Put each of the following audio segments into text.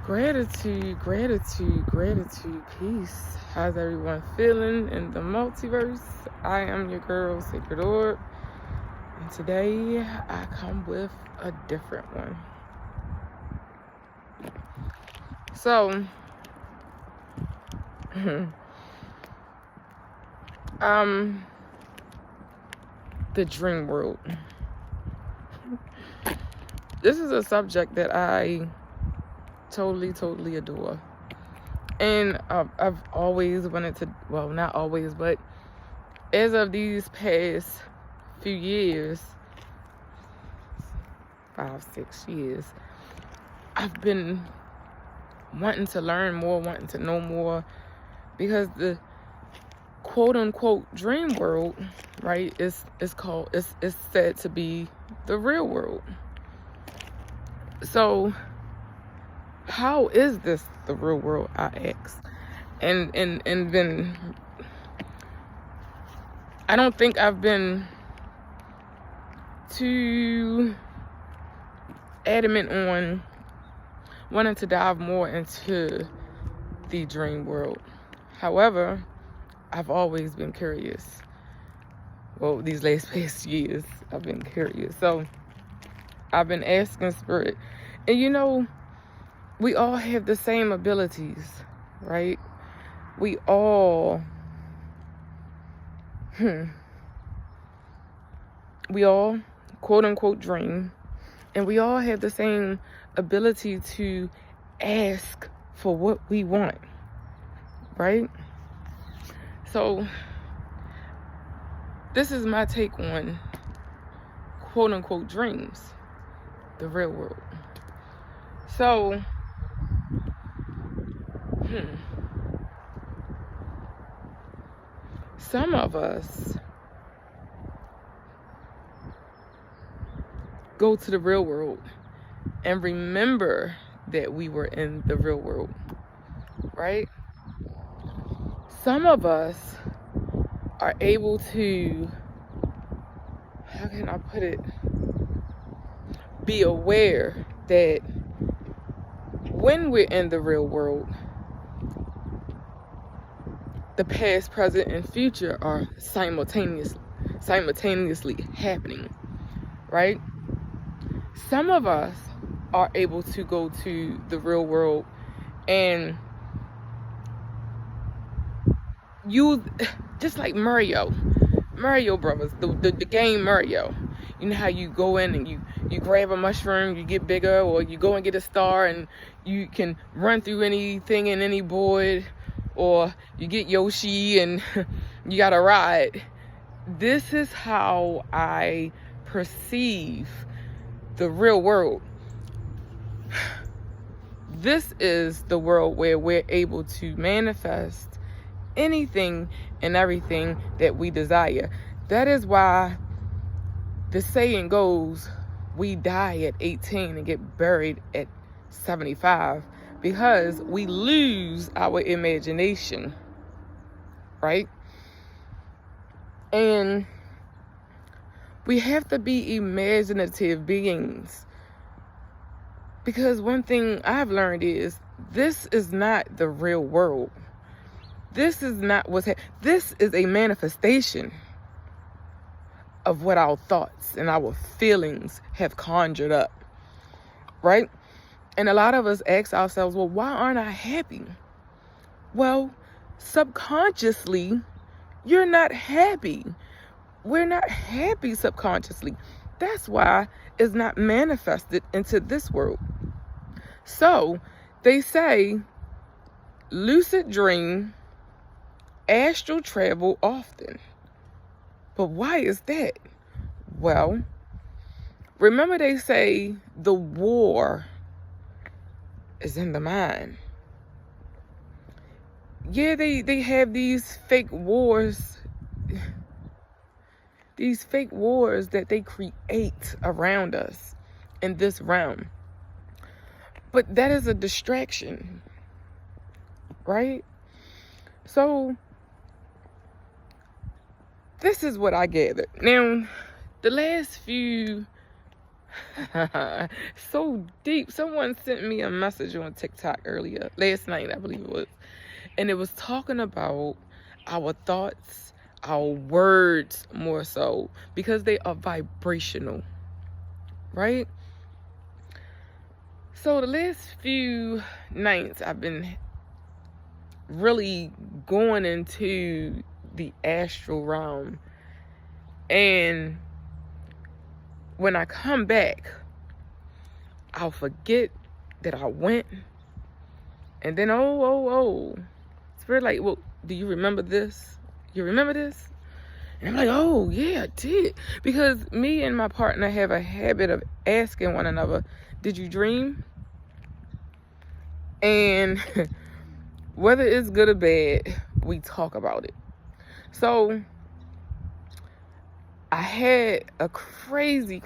Gratitude, gratitude, gratitude, peace. How's everyone feeling in the multiverse? I am your girl, Sacred Orb, and today I come with a different one. So, the dream world. This is a subject that I totally adore. And I've always wanted to, well, not always, but as of these past few years, 5-6 years, I've been wanting to learn more, wanting to know more, because the quote unquote dream world, right, is said to be the real world. So how is this the real world, I ask? And then I don't think I've been too adamant on wanting to dive more into the dream world. However, I've always been curious. Well, these past years, I've been curious. So I've been asking Spirit. And we all have the same abilities, right? We all, quote unquote, dream. And we all have the same ability to ask for what we want, right? So this is my take on quote unquote dreams, the real world. So, some of us go to the real world and remember that we were in the real world, right? Some of us are able to, how can I put it, be aware that when we're in the real world, the past, present, and future are simultaneously happening, right? Some of us are able to go to the real world and use, just like Mario Brothers, the game Mario. You know how you go in and you grab a mushroom, you get bigger, or you go and get a star and you can run through anything in any board, or you get Yoshi and you got a ride. This is how I perceive the real world. This is the world where we're able to manifest anything and everything that we desire. That is why the saying goes, we die at 18 and get buried at 75, because we lose our imagination, right? And we have to be imaginative beings, because one thing I've learned is this is not the real world. This is not this is a manifestation of what our thoughts and our feelings have conjured up, right? And a lot of us ask ourselves, well, why aren't I happy? Well, subconsciously, you're not happy. We're not happy subconsciously. That's why it's not manifested into this world. So they say, lucid dream, astral travel often. But why is that? Well, remember they say the war is in the mind. Yeah, they have these fake wars. These fake wars that they create around us in this realm. But that is a distraction, right? So this is what I gathered. Now, the last few So deep. Someone sent me a message on TikTok last night, I believe it was. And it was talking about our thoughts, our words more so, because they are vibrational, right? So the last few nights I've been really going into the astral realm. And when I come back, I'll forget that I went. And then, Spirit like, well, do you remember this? You remember this? And I'm like, oh, yeah, I did. Because me and my partner have a habit of asking one another, did you dream? And whether it's good or bad, we talk about it. So I had a crazy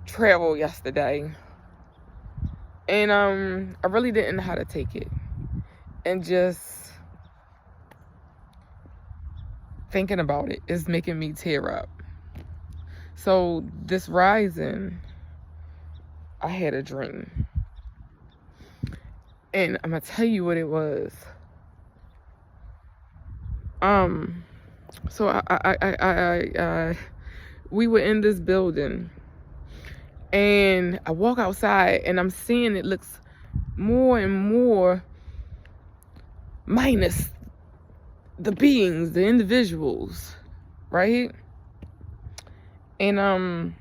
travel yesterday. And I really didn't know how to take it. And just thinking about it is making me tear up. So this rising, I had a dream. And I'm gonna tell you what it was. So we were in this building, and I walk outside, and I'm seeing it looks more and more minus the beings, the individuals, right? And I'm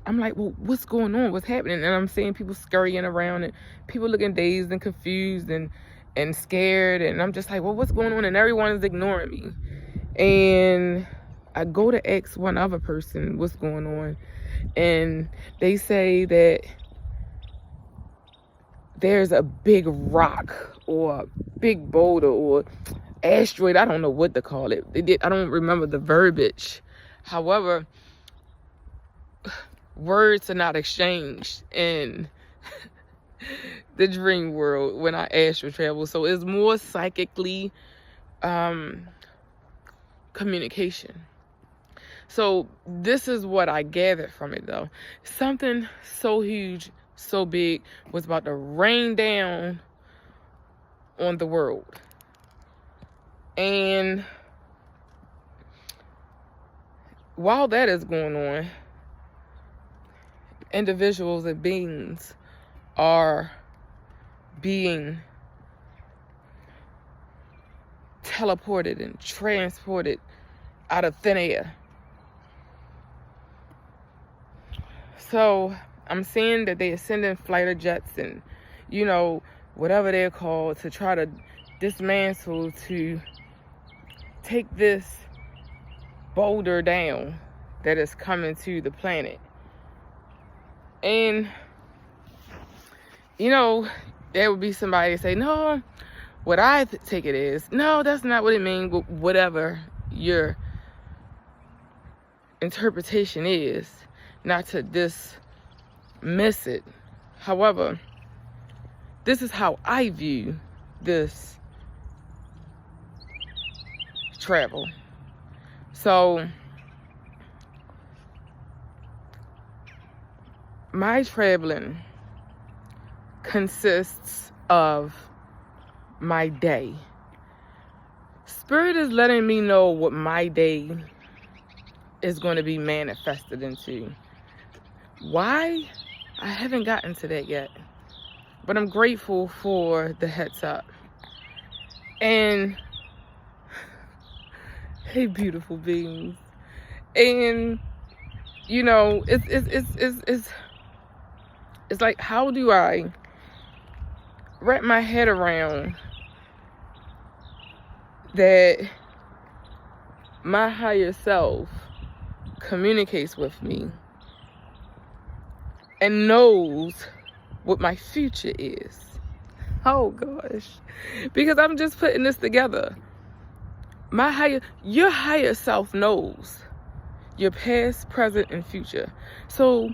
like, well, what's going on? What's happening? And I'm seeing people scurrying around and people looking dazed and confused and scared. And I'm just like, well, what's going on? And everyone is ignoring me. And I go to ask one other person what's going on. And they say that there's a big rock or a big boulder or asteroid. I don't know what to call it. I don't remember the verbiage. However, words are not exchanged in the dream world when I astral travel. So it's more psychically communication. So this is what I gathered from it, though. Something so huge, so big was about to rain down on the world. And while that is going on, individuals and beings are being teleported and transported out of thin air. So I'm seeing that they are sending fighter jets and, whatever they're called, to try to dismantle, to take this boulder down that is coming to the planet. And, there would be somebody say, no, what I take it is, no, that's not what it means, but whatever your interpretation is, not to dismiss it. However, this is how I view this travel. So, my traveling consists of my day. Spirit is letting me know what my day is going to be manifested into. Why? I haven't gotten to that yet. But I'm grateful for the heads up. And hey, beautiful beings. And it's like, how do I wrap my head around that my higher self communicates with me and knows what my future is? Oh gosh. Because I'm just putting this together. Your higher self knows your past, present, and future. So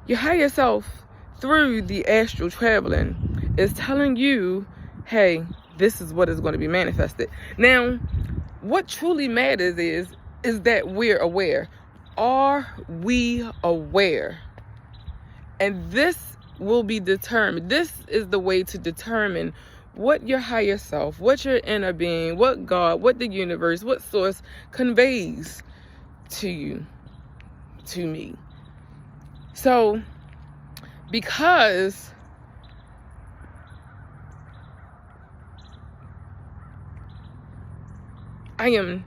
your higher self, through the astral traveling, is telling you, hey, this is what is going to be manifested. Now, what truly matters is that we're aware. Are we aware? And this will be determined. This is the way to determine what your higher self, what your inner being, what God, what the universe, what source conveys to you, to me. So, because I am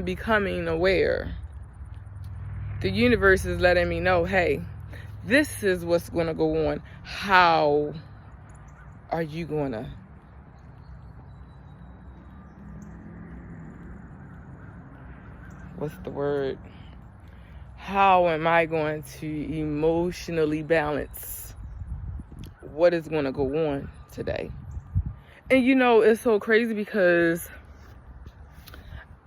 becoming aware, the universe is letting me know, hey, this is what's going to go on. How are you going to how am I going to emotionally balance what is going to go on today? And it's so crazy because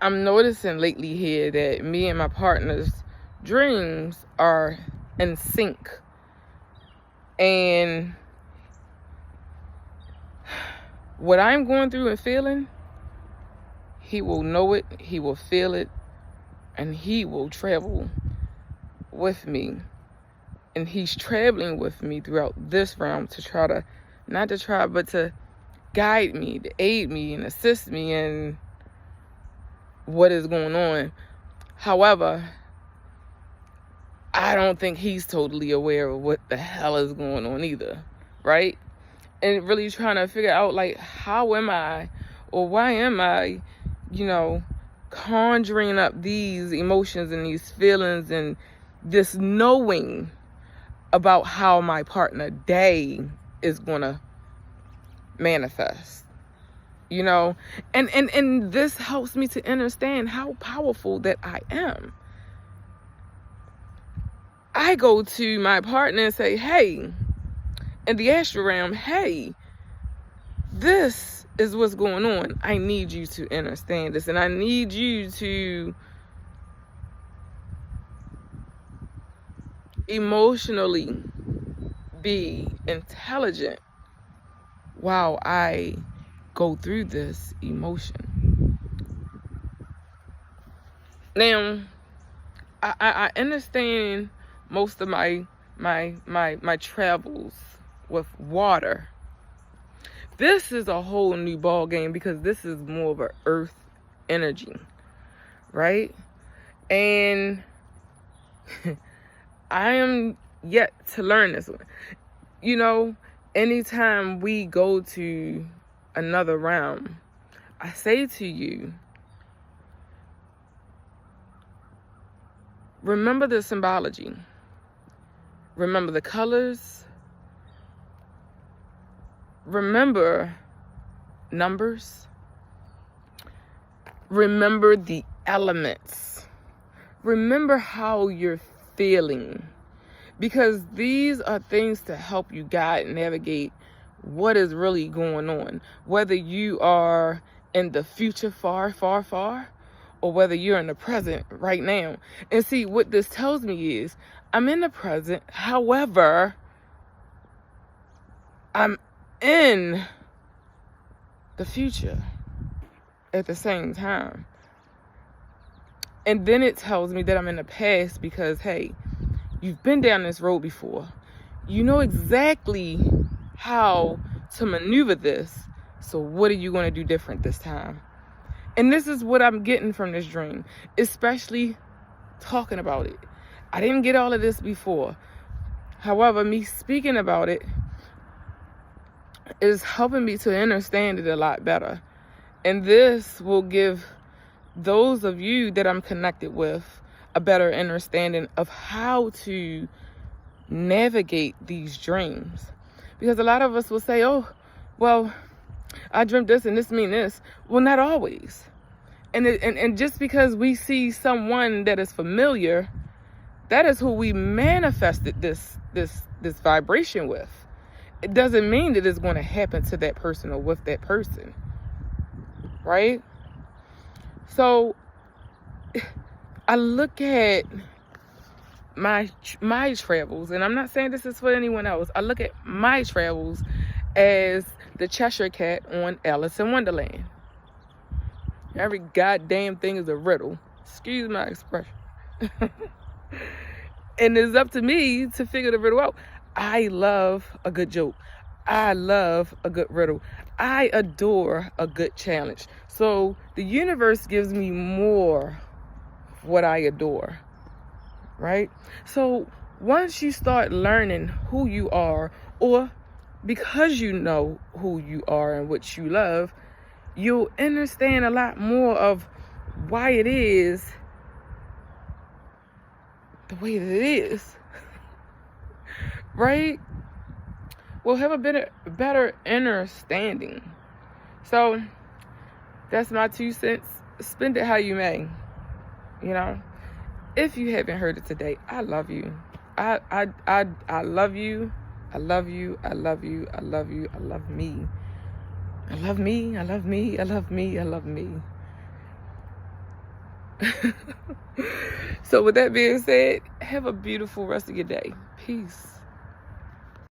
I'm noticing lately here that me and my partner's dreams are in sync. And what I'm going through and feeling, he will know it, he will feel it, and he will travel with me. And he's traveling with me throughout this realm to but to guide me, to aid me and assist me in what is going on. However, I don't think he's totally aware of what the hell is going on either, right? And really trying to figure out, like, how am I, or why am I, conjuring up these emotions and these feelings and this knowing about how my partner day is gonna manifest, and this helps me to understand how powerful that I am. I go to my partner and say, hey, in the astral realm, hey, this is what's going on. I need you to understand this, and I need you to emotionally be intelligent while I go through this emotion. Now, I understand most of my travels with water. This is a whole new ball game because this is more of an earth energy, right? And I am yet to learn this one. Anytime we go to another realm, I say to you, remember the symbology. Remember the colors. Remember numbers. Remember the elements. Remember how you're feeling. Because these are things to help you guide and navigate what is really going on. Whether you are in the future far, far, far, or whether you're in the present right now. And see, what this tells me is, I'm in the present, however, I'm in the future at the same time. And then it tells me that I'm in the past because, hey, you've been down this road before. You know exactly how to maneuver this. So what are you going to do different this time? And this is what I'm getting from this dream, especially talking about it. I didn't get all of this before. However, me speaking about it is helping me to understand it a lot better. And this will give those of you that I'm connected with a better understanding of how to navigate these dreams. Because a lot of us will say, oh, well, I dreamt this and this mean this. Well, not always. And just because we see someone that is familiar, that is who we manifested this vibration with. It doesn't mean that it's going to happen to that person or with that person, right? So I look at my travels, and I'm not saying this is for anyone else. I look at my travels as the Cheshire Cat on Alice in Wonderland. Every goddamn thing is a riddle. Excuse my expression. And it's up to me to figure the riddle out. I love a good joke. I love a good riddle. I adore a good challenge. So the universe gives me more of what I adore, right? So once you start learning who you are, or because you know who you are and what you love, you'll understand a lot more of why it is the way that it is, right? We'll have a better understanding. So that's my 2 cents. Spend it how you may. You know, if you haven't heard it today, I love you. I love you. I love you. I love you. I love you. I love me. I love me. I love me. I love me. I love me. So with that being said, have a beautiful rest of your day. Peace.